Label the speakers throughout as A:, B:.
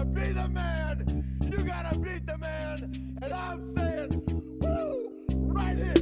A: wanna be the man, you gotta beat the man. And I'm saying, woo, right here.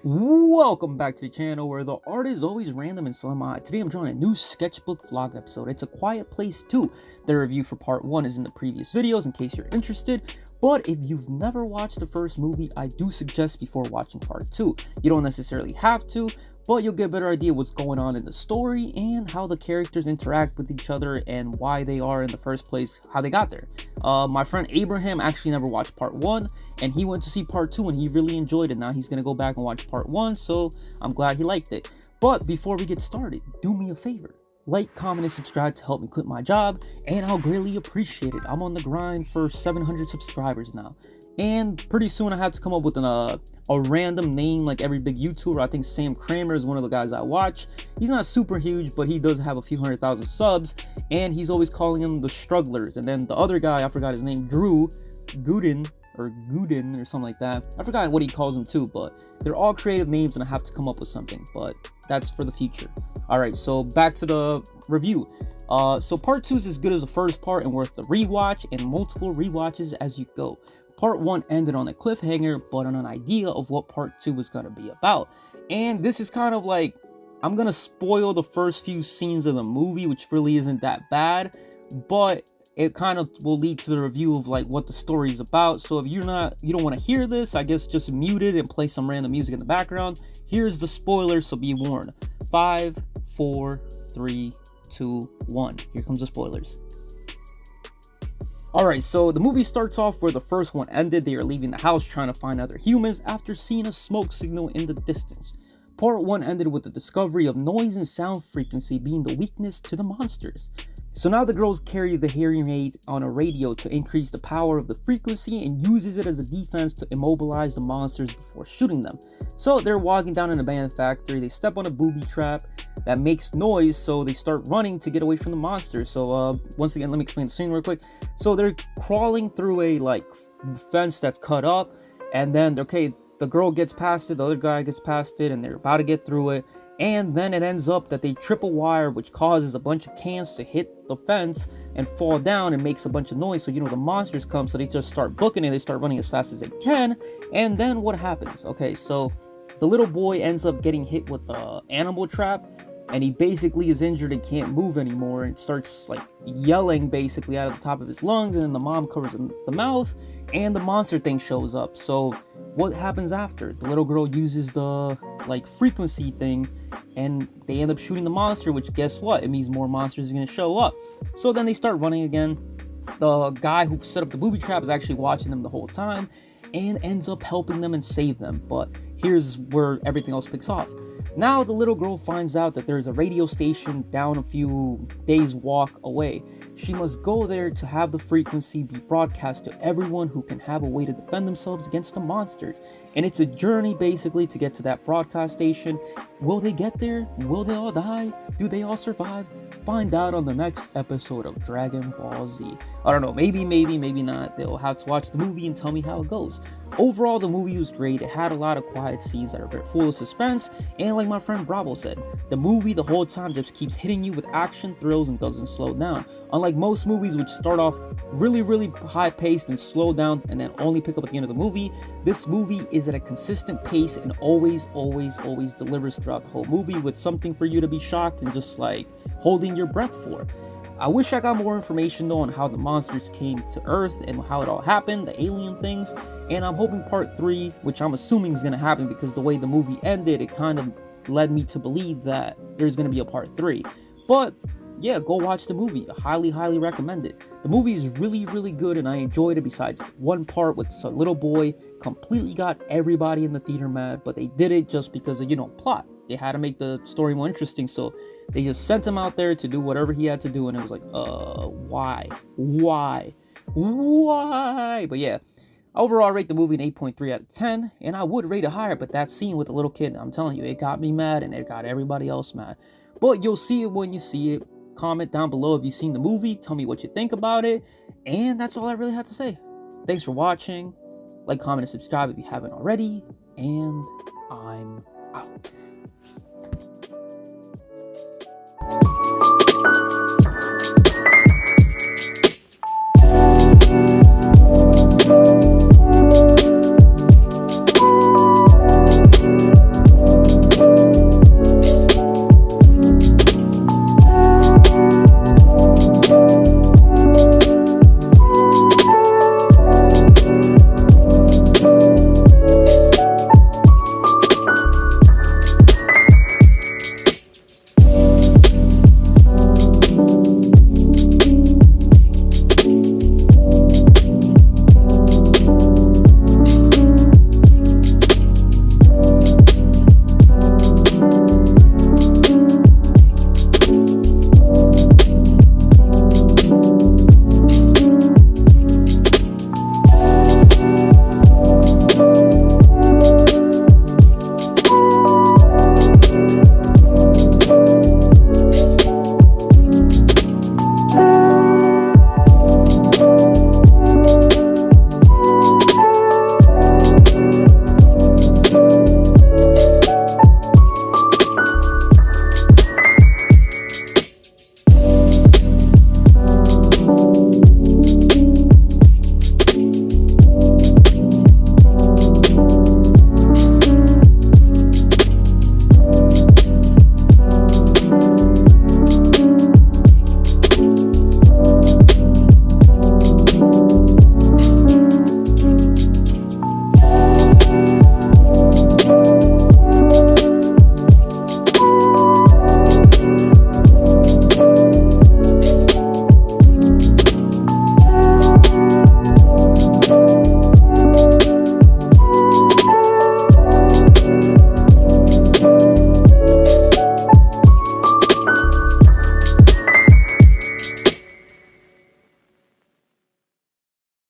B: Welcome back to the channel where the art is always random and semi. Today I'm drawing a new sketchbook vlog episode. It's A Quiet Place 2. The review for part 1 is in the previous videos in case you're interested. But if you've never watched the first movie, I do suggest before watching part 2. You don't necessarily have to, but you'll get a better idea what's going on in the story and how the characters interact with each other and why they are in the first place, how they got there. My friend Abraham actually never watched part 1 and he went to see part 2 and he really enjoyed it. Now he's going to go back and watch part 1, so I'm glad he liked it. But before we get started, do me a favor. Like, comment, and subscribe to help me quit my job, and I'll greatly appreciate it. I'm on the grind for 700 subscribers now. And pretty soon I have to come up with a random name like every big YouTuber. I think Sam Kramer is one of the guys I watch. He's not super huge, but he does have a few 100,000 subs, and he's always calling them the strugglers. And then the other guy, I forgot his name, Drew Gooden or something like that. I forgot what he calls them too, but they're all creative names and I have to come up with something, but that's for the future. Alright, so back to the review. So part 2 is as good as the first part and worth the rewatch and multiple rewatches as you go. Part 1 ended on a cliffhanger, but on an idea of what part 2 was going to be about. And this is kind of like, I'm going to spoil the first few scenes of the movie, which really isn't that bad, but it kind of will lead to the review of like what the story is about. So if you don't want to hear this, I guess just mute it and play some random music in the background. Here's the spoiler, so be warned. 5, 4, 3, 2, 1. Here comes the spoilers. Alright, so the movie starts off where the first one ended. They are leaving the house trying to find other humans after seeing a smoke signal in the distance. Part 1 ended with the discovery of noise and sound frequency being the weakness to the monsters. So now the girls carry the hearing aid on a radio to increase the power of the frequency and uses it as a defense to immobilize the monsters before shooting them. So they're walking down an abandoned factory, they step on a booby trap that makes noise, so they start running to get away from the monsters. So once again, let me explain the scene real quick. So they're crawling through a fence that's cut up, and then the girl gets past it, the other guy gets past it, and they're about to get through it. And then it ends up that they trip a wire, which causes a bunch of cans to hit the fence and fall down and makes a bunch of noise. So, the monsters come, so they just start booking it. They start running as fast as they can. And then what happens? Okay, so the little boy ends up getting hit with the animal trap. And he basically is injured and can't move anymore. And starts, yelling, basically, out of the top of his lungs. And then the mom covers the mouth. And the monster thing shows up. So what happens after? The little girl uses the frequency thing and they end up shooting the monster, which guess what? It means more monsters are going to show up. So then they start running again. The guy who set up the booby trap is actually watching them the whole time and ends up helping them and save them. But here's where everything else picks off. Now the little girl finds out that there's a radio station down a few days' walk away. She must go there to have the frequency be broadcast to everyone who can have a way to defend themselves against the monsters. And it's a journey basically to get to that broadcast station. Will they get there? Will they all die? Do they all survive? Find out on the next episode of Dragon Ball Z. I don't know, maybe not. They'll have to watch the movie and tell me how it goes. Overall, the movie was great. It had a lot of quiet scenes that are very full of suspense, and like my friend Bravo said, the movie the whole time just keeps hitting you with action, thrills, and doesn't slow down. Unlike most movies which start off really high-paced and slow down and then only pick up at the end of the movie, this movie is at a consistent pace and always delivers throughout the whole movie with something for you to be shocked and just holding your breath for. I wish I got more information though on how the monsters came to Earth and how it all happened, the alien things, and I'm hoping part 3, which I'm assuming is going to happen because the way the movie ended, it kind of led me to believe that there's going to be a part 3. But yeah, go watch the movie. I highly recommend it. The movie is really good and I enjoyed it, besides one part with a little boy completely got everybody in the theater mad, but they did it just because of, plot. They had to make the story more interesting, so they just sent him out there to do whatever he had to do, and it was like, why? But yeah, overall I rate the movie an 8.3 out of 10, and I would rate it higher, but that scene with the little kid, I'm telling you, it got me mad, and it got everybody else mad. But you'll see it when you see it. Comment down below if you've seen the movie, tell me what you think about it, and that's all I really had to say. Thanks for watching. Like, comment, and subscribe if you haven't already, and I'm out.